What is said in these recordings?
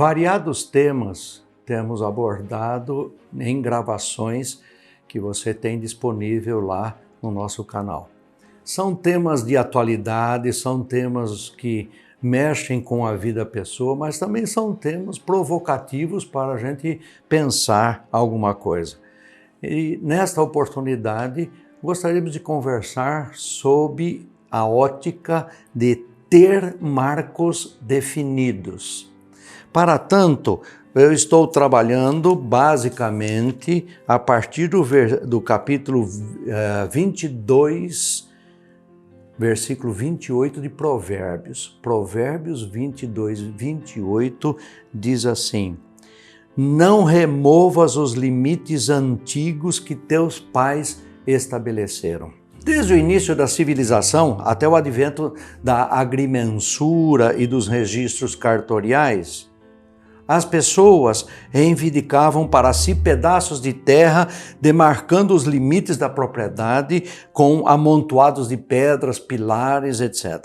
Variados temas temos abordado em gravações que você tem disponível lá no nosso canal. São temas de atualidade, são temas que mexem com a vida da pessoa, mas também são temas provocativos para a gente pensar alguma coisa. E nesta oportunidade, gostaríamos de conversar sobre a ótica de ter marcos definidos. Para tanto, eu estou trabalhando basicamente a partir do capítulo 22, versículo 28 de Provérbios. Provérbios 22, 28 diz assim: não removas os limites antigos que teus pais estabeleceram. Desde o início da civilização até o advento da agrimensura e dos registros cartoriais, as pessoas reivindicavam para si pedaços de terra, demarcando os limites da propriedade com amontoados de pedras, pilares, etc.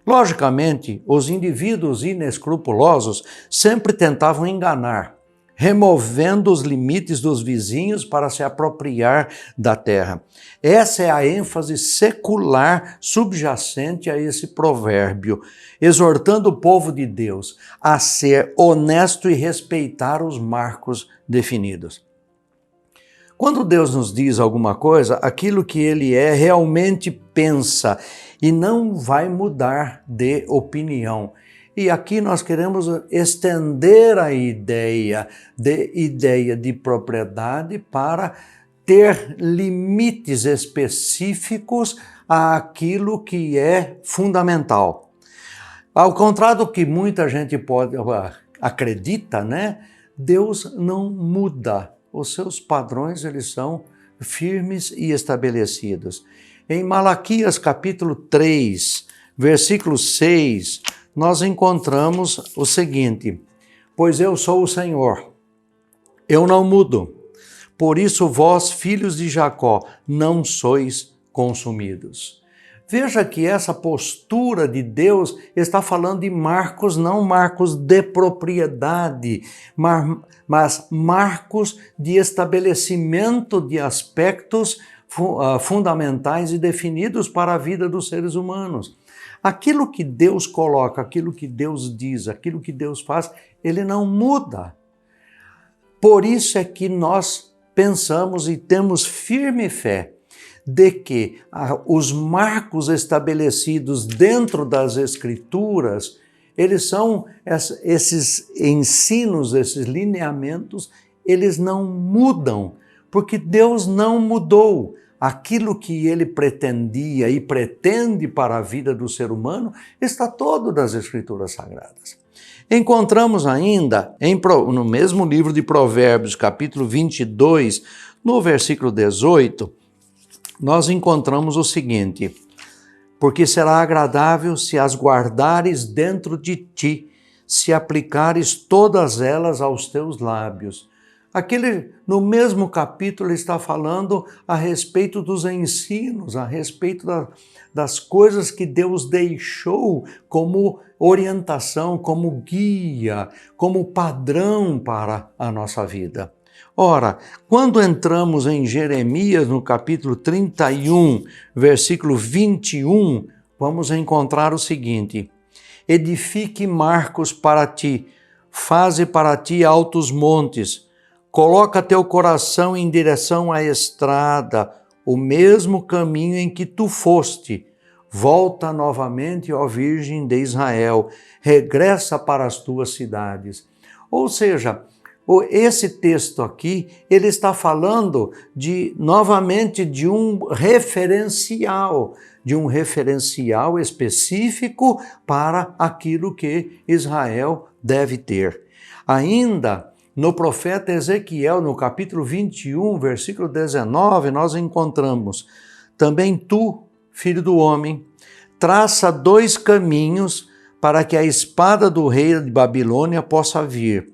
Logicamente, os indivíduos inescrupulosos sempre tentavam enganar, removendo os limites dos vizinhos para se apropriar da terra. Essa é a ênfase secular subjacente a esse provérbio, exortando o povo de Deus a ser honesto e respeitar os marcos definidos. Quando Deus nos diz alguma coisa, aquilo que Ele realmente pensa e não vai mudar de opinião. E aqui nós queremos estender a ideia de propriedade para ter limites específicos àquilo que é fundamental. Ao contrário do que muita gente acredita, né? Deus não muda. Os seus padrões, eles são firmes e estabelecidos. Em Malaquias capítulo 3, versículo 6, nós encontramos o seguinte: pois eu sou o Senhor, eu não mudo, por isso vós, filhos de Jacó, não sois consumidos. Veja que essa postura de Deus está falando de marcos, não marcos de propriedade, mas marcos de estabelecimento de aspectos fundamentais e definidos para a vida dos seres humanos. Aquilo que Deus coloca, aquilo que Deus diz, aquilo que Deus faz, Ele não muda. Por isso é que nós pensamos e temos firme fé de que os marcos estabelecidos dentro das Escrituras, eles são esses ensinos, esses lineamentos, eles não mudam, porque Deus não mudou. Aquilo que ele pretendia e pretende para a vida do ser humano está todo nas Escrituras Sagradas. Encontramos ainda, no mesmo livro de Provérbios, capítulo 22, no versículo 18, nós encontramos o seguinte: porque será agradável se as guardares dentro de ti, se aplicares todas elas aos teus lábios. No mesmo capítulo, ele está falando a respeito dos ensinos, a respeito das coisas que Deus deixou como orientação, como guia, como padrão para a nossa vida. Ora, quando entramos em Jeremias, no capítulo 31, versículo 21, vamos encontrar o seguinte: edifique marcos para ti, faze para ti altos montes, coloca teu coração em direção à estrada, o mesmo caminho em que tu foste. Volta novamente, ó Virgem de Israel, regressa para as tuas cidades. Ou seja, esse texto aqui, ele está falando novamente de um referencial específico para aquilo que Israel deve ter. Ainda, no profeta Ezequiel, no capítulo 21, versículo 19, nós encontramos: também tu, filho do homem, traça 2 caminhos para que a espada do rei de Babilônia possa vir.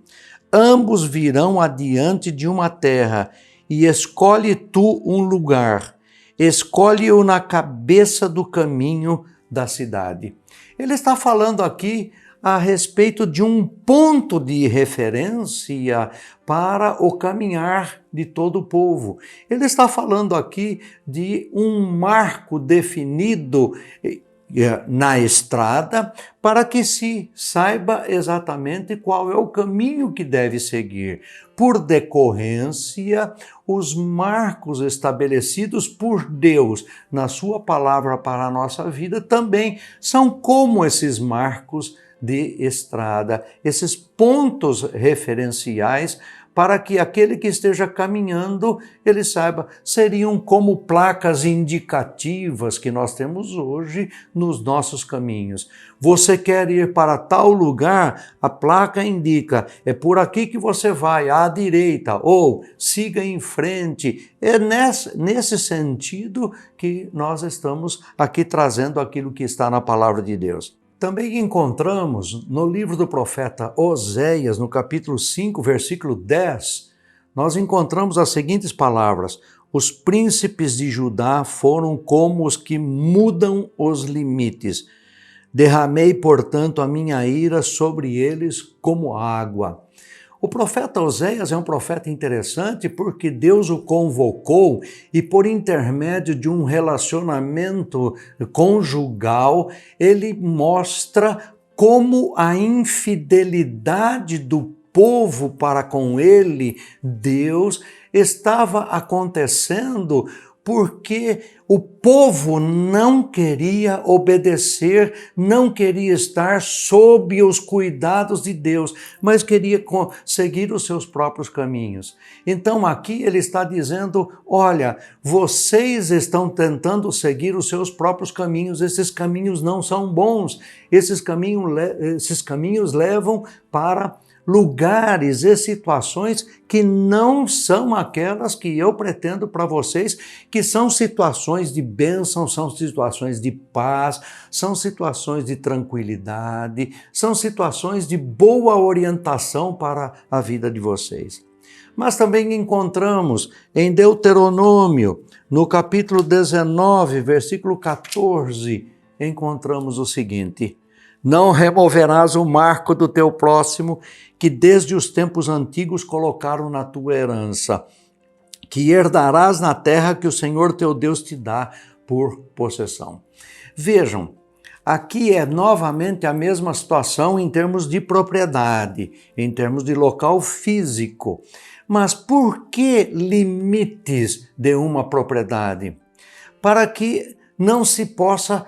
Ambos virão adiante de uma terra, e escolhe tu um lugar. Escolhe-o na cabeça do caminho da cidade. Ele está falando aqui a respeito de um ponto de referência para o caminhar de todo o povo. Ele está falando aqui de um marco definido na estrada para que se saiba exatamente qual é o caminho que deve seguir. Por decorrência, os marcos estabelecidos por Deus na sua palavra para a nossa vida também são como esses marcos de estrada, esses pontos referenciais para que aquele que esteja caminhando, ele saiba, seriam como placas indicativas que nós temos hoje nos nossos caminhos. Você quer ir para tal lugar, a placa indica, é por aqui que você vai, à direita, ou siga em frente. É nesse sentido que nós estamos aqui trazendo aquilo que está na palavra de Deus. Também encontramos no livro do profeta Oséias, no capítulo 5, versículo 10, nós encontramos as seguintes palavras: os príncipes de Judá foram como os que mudam os limites. Derramei, portanto, a minha ira sobre eles como água. O profeta Oséias é um profeta interessante porque Deus o convocou e por intermédio de um relacionamento conjugal, ele mostra como a infidelidade do povo para com ele, Deus, estava acontecendo porque o povo não queria obedecer, não queria estar sob os cuidados de Deus, mas queria seguir os seus próprios caminhos. Então aqui ele está dizendo, olha, vocês estão tentando seguir os seus próprios caminhos, esses caminhos não são bons, esses caminhos levam para lugares e situações que não são aquelas que eu pretendo para vocês, que são situações de bênção, são situações de paz, são situações de tranquilidade, são situações de boa orientação para a vida de vocês. Mas também encontramos em Deuteronômio, no capítulo 19, versículo 14, encontramos o seguinte: não removerás o marco do teu próximo, que desde os tempos antigos colocaram na tua herança, que herdarás na terra que o Senhor teu Deus te dá por possessão. Vejam, aqui é novamente a mesma situação em termos de propriedade, em termos de local físico. Mas por que limites de uma propriedade? Para que não se possa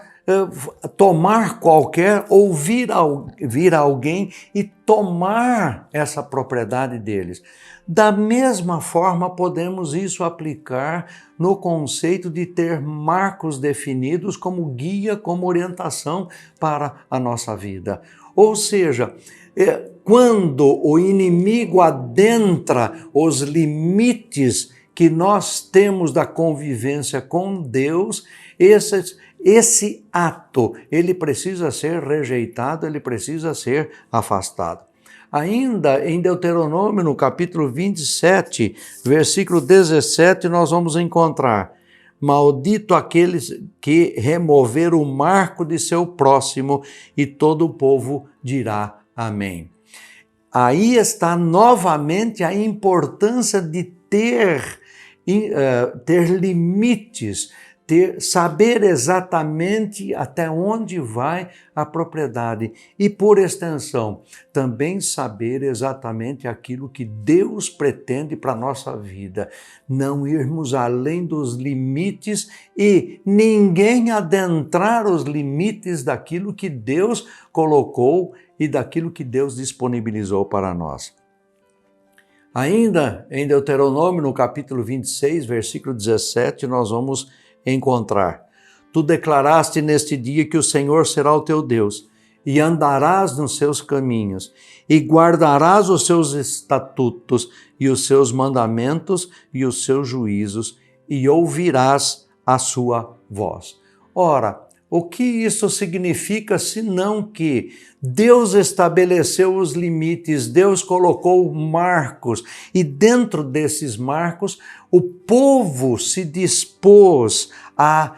tomar qualquer ou vir alguém e tomar essa propriedade deles. Da mesma forma, podemos isso aplicar no conceito de ter marcos definidos como guia, como orientação para a nossa vida. Ou seja, quando o inimigo adentra os limites que nós temos da convivência com Deus, esse ato, ele precisa ser rejeitado, ele precisa ser afastado. Ainda em Deuteronômio, no capítulo 27, versículo 17, nós vamos encontrar: maldito aqueles que remover o marco de seu próximo, e todo o povo dirá amém. Aí está novamente a importância de ter limites, saber exatamente até onde vai a propriedade e, por extensão, também saber exatamente aquilo que Deus pretende para a nossa vida. Não irmos além dos limites e ninguém adentrar os limites daquilo que Deus colocou e daquilo que Deus disponibilizou para nós. Ainda em Deuteronômio, no capítulo 26, versículo 17, nós vamos encontrar: tu declaraste neste dia que o Senhor será o teu Deus, e andarás nos seus caminhos, e guardarás os seus estatutos, e os seus mandamentos, e os seus juízos, e ouvirás a sua voz. Ora, o que isso significa, senão que Deus estabeleceu os limites, Deus colocou marcos, e dentro desses marcos, o povo se dispôs a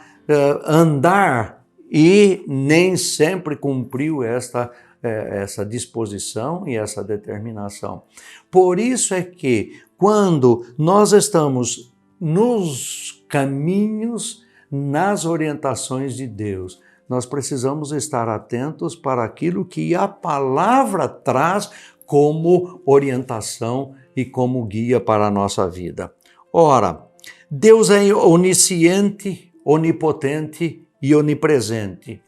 andar e nem sempre cumpriu essa disposição e essa determinação. Por isso é que, quando nós estamos nos caminhos, nas orientações de Deus, nós precisamos estar atentos para aquilo que a palavra traz como orientação e como guia para a nossa vida. Ora, Deus é onisciente, onipotente e onipresente,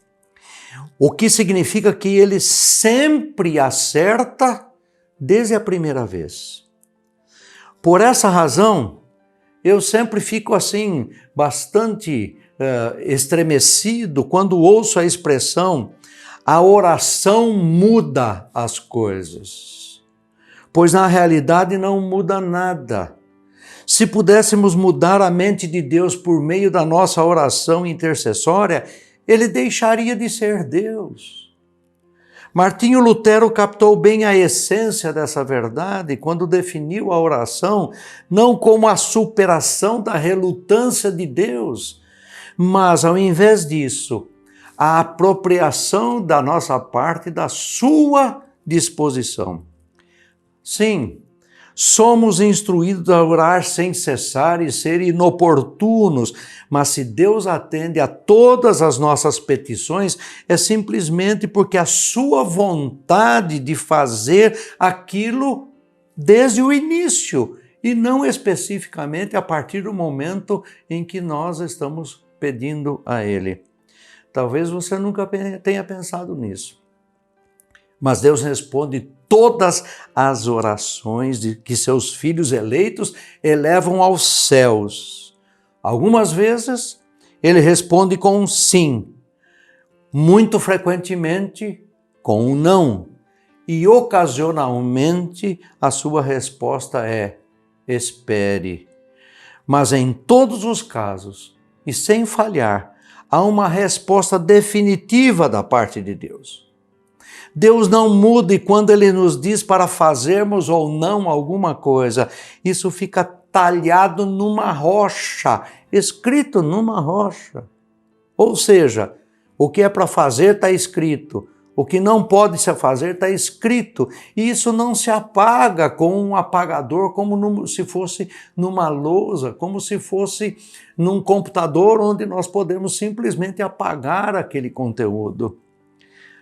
o que significa que Ele sempre acerta desde a primeira vez. Por essa razão, eu sempre fico assim, bastante estremecido quando ouço a expressão "a oração muda as coisas", pois na realidade não muda nada. Se pudéssemos mudar a mente de Deus por meio da nossa oração intercessória, Ele deixaria de ser Deus. Martinho Lutero captou bem a essência dessa verdade quando definiu a oração não como a superação da relutância de Deus, mas, ao invés disso, a apropriação da nossa parte da sua disposição. Sim, somos instruídos a orar sem cessar e ser inoportunos, mas se Deus atende a todas as nossas petições, é simplesmente porque a sua vontade de fazer aquilo desde o início, e não especificamente a partir do momento em que nós estamos pedindo a Ele. Talvez você nunca tenha pensado nisso, mas Deus responde todas as orações que seus filhos eleitos elevam aos céus. Algumas vezes Ele responde com um sim, muito frequentemente com um não, e ocasionalmente a sua resposta é: espere. Mas em todos os casos, e sem falhar, há uma resposta definitiva da parte de Deus. Deus não muda, e quando Ele nos diz para fazermos ou não alguma coisa, isso fica talhado numa rocha, escrito numa rocha. Ou seja, o que é para fazer está escrito, o que não pode se fazer está escrito, e isso não se apaga com um apagador, como se fosse numa lousa, como se fosse num computador onde nós podemos simplesmente apagar aquele conteúdo.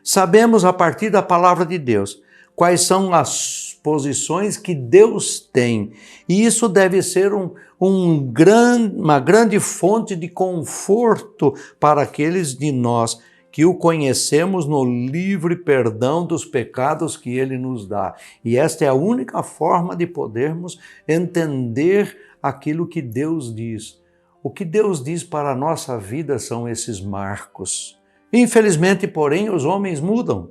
Sabemos a partir da palavra de Deus quais são as posições que Deus tem, e isso deve ser uma grande fonte de conforto para aqueles de nós que o conhecemos no livre perdão dos pecados que Ele nos dá. E esta é a única forma de podermos entender aquilo que Deus diz. O que Deus diz para a nossa vida são esses marcos. Infelizmente, porém, os homens mudam.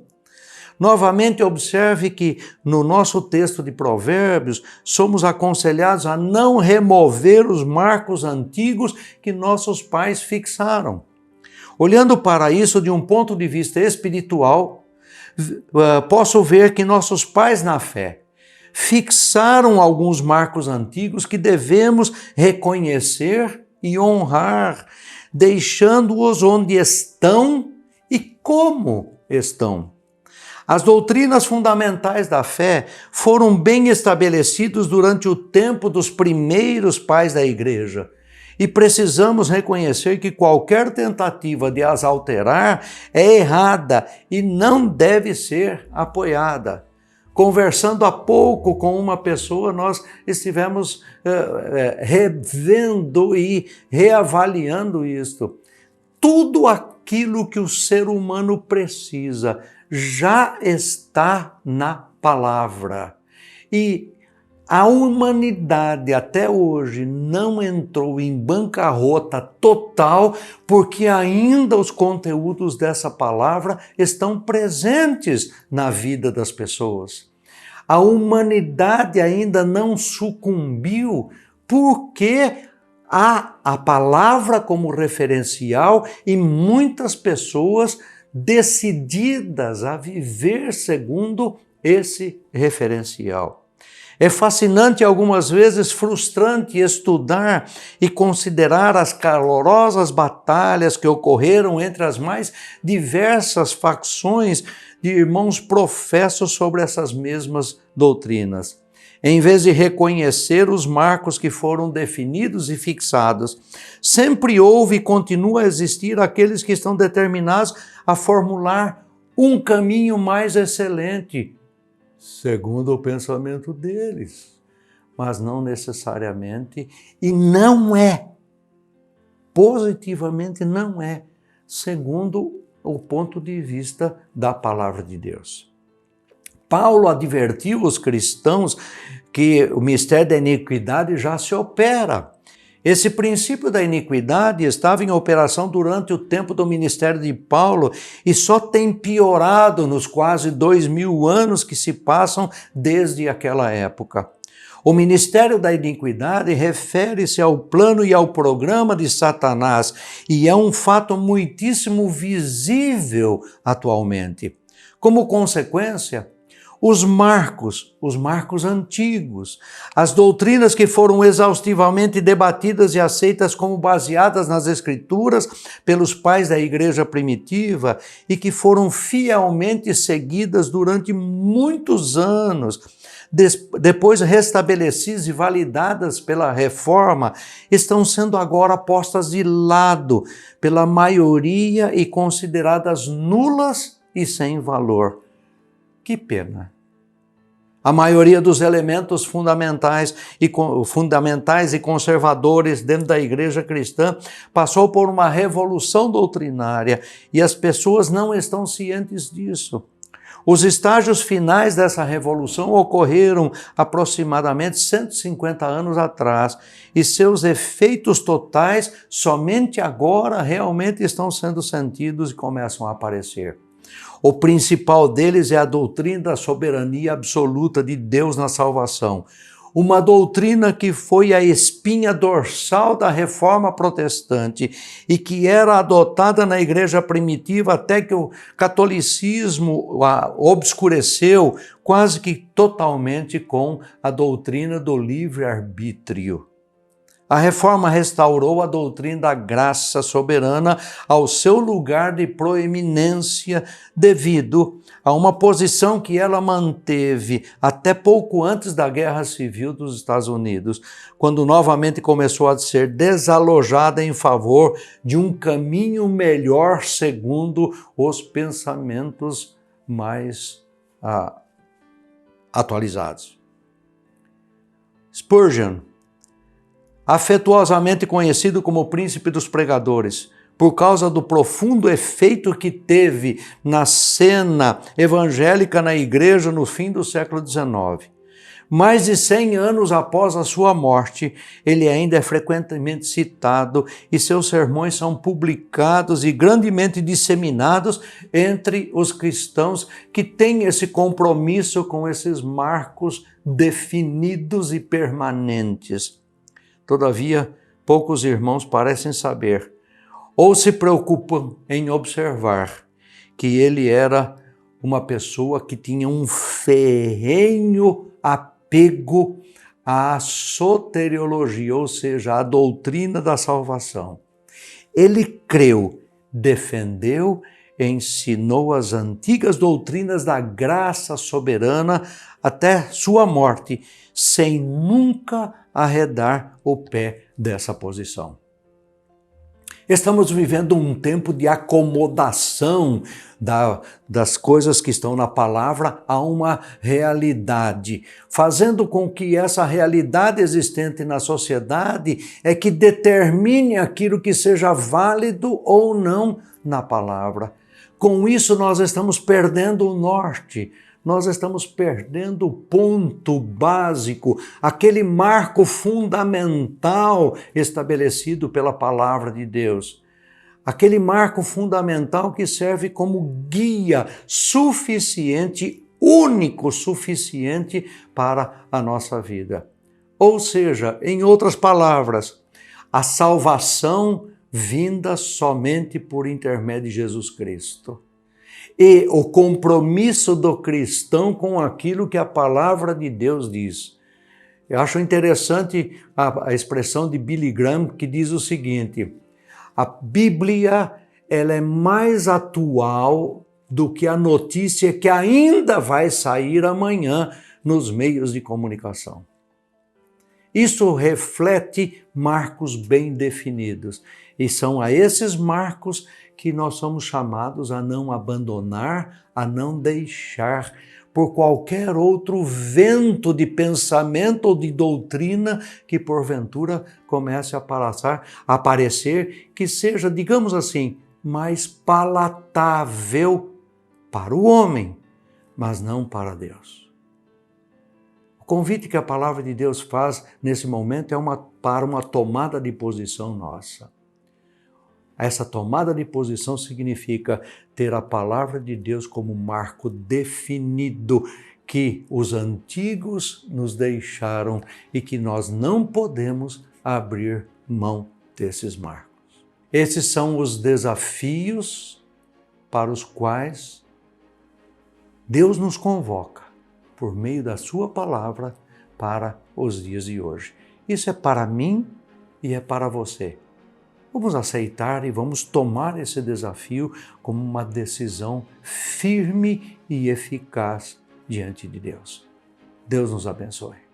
Novamente, observe que no nosso texto de Provérbios, somos aconselhados a não remover os marcos antigos que nossos pais fixaram. Olhando para isso de um ponto de vista espiritual, posso ver que nossos pais na fé fixaram alguns marcos antigos que devemos reconhecer e honrar, deixando-os onde estão e como estão. As doutrinas fundamentais da fé foram bem estabelecidas durante o tempo dos primeiros pais da igreja, e precisamos reconhecer que qualquer tentativa de as alterar é errada e não deve ser apoiada. Conversando há pouco com uma pessoa, nós estivemos revendo e reavaliando isto. Tudo aquilo que o ser humano precisa já está na palavra. E a humanidade até hoje não entrou em bancarrota total porque ainda os conteúdos dessa palavra estão presentes na vida das pessoas. A humanidade ainda não sucumbiu porque há a palavra como referencial e muitas pessoas decididas a viver segundo esse referencial. É fascinante e algumas vezes frustrante estudar e considerar as calorosas batalhas que ocorreram entre as mais diversas facções de irmãos professos sobre essas mesmas doutrinas. Em vez de reconhecer os marcos que foram definidos e fixados, sempre houve e continua a existir aqueles que estão determinados a formular um caminho mais excelente, segundo o pensamento deles, mas não necessariamente, e não é, positivamente não é, segundo o ponto de vista da palavra de Deus. Paulo advertiu os cristãos que o mistério da iniquidade já se opera. Esse princípio da iniquidade estava em operação durante o tempo do ministério de Paulo e só tem piorado nos quase 2000 anos que se passam desde aquela época. O ministério da iniquidade refere-se ao plano e ao programa de Satanás e é um fato muitíssimo visível atualmente. Como consequência, os marcos antigos, as doutrinas que foram exaustivamente debatidas e aceitas como baseadas nas Escrituras pelos pais da igreja primitiva e que foram fielmente seguidas durante muitos anos, depois restabelecidas e validadas pela reforma, estão sendo agora postas de lado pela maioria e consideradas nulas e sem valor. Que pena! A maioria dos elementos fundamentais e conservadores dentro da igreja cristã passou por uma revolução doutrinária e as pessoas não estão cientes disso. Os estágios finais dessa revolução ocorreram aproximadamente 150 anos atrás e seus efeitos totais somente agora realmente estão sendo sentidos e começam a aparecer. O principal deles é a doutrina da soberania absoluta de Deus na salvação. Uma doutrina que foi a espinha dorsal da reforma protestante e que era adotada na igreja primitiva até que o catolicismo a obscureceu quase que totalmente com a doutrina do livre-arbítrio. A reforma restaurou a doutrina da graça soberana ao seu lugar de proeminência devido a uma posição que ela manteve até pouco antes da Guerra Civil dos Estados Unidos, quando novamente começou a ser desalojada em favor de um caminho melhor segundo os pensamentos mais atualizados. Spurgeon, afetuosamente conhecido como o príncipe dos pregadores, por causa do profundo efeito que teve na cena evangélica na igreja no fim do século XIX. Mais de 100 anos após a sua morte, ele ainda é frequentemente citado e seus sermões são publicados e grandemente disseminados entre os cristãos que têm esse compromisso com esses marcos definidos e permanentes. Todavia, poucos irmãos parecem saber ou se preocupam em observar que ele era uma pessoa que tinha um ferrenho apego à soteriologia, ou seja, à doutrina da salvação. Ele creu, defendeu, ensinou as antigas doutrinas da graça soberana até sua morte, sem nunca arredar o pé dessa posição. Estamos vivendo um tempo de acomodação das coisas que estão na palavra a uma realidade, fazendo com que essa realidade existente na sociedade é que determine aquilo que seja válido ou não na palavra. Com isso, nós estamos perdendo o norte. Nós estamos perdendo o ponto básico, aquele marco fundamental estabelecido pela palavra de Deus. Aquele marco fundamental que serve como guia suficiente, único suficiente para a nossa vida. Ou seja, em outras palavras, a salvação vinda somente por intermédio de Jesus Cristo. e o compromisso do cristão com aquilo que a palavra de Deus diz. Eu acho interessante a expressão de Billy Graham, que diz o seguinte: a Bíblia ela é mais atual do que a notícia que ainda vai sair amanhã nos meios de comunicação. Isso reflete marcos bem definidos, e são a esses marcos que nós somos chamados a não abandonar, a não deixar por qualquer outro vento de pensamento ou de doutrina que porventura comece a aparecer, que seja, digamos assim, mais palatável para o homem, mas não para Deus. O convite que a palavra de Deus faz nesse momento é para uma tomada de posição nossa. Essa tomada de posição significa ter a palavra de Deus como marco definido que os antigos nos deixaram e que nós não podemos abrir mão desses marcos. Esses são os desafios para os quais Deus nos convoca por meio da sua palavra para os dias de hoje. Isso é para mim e é para você. Vamos aceitar e vamos tomar esse desafio como uma decisão firme e eficaz diante de Deus. Deus nos abençoe.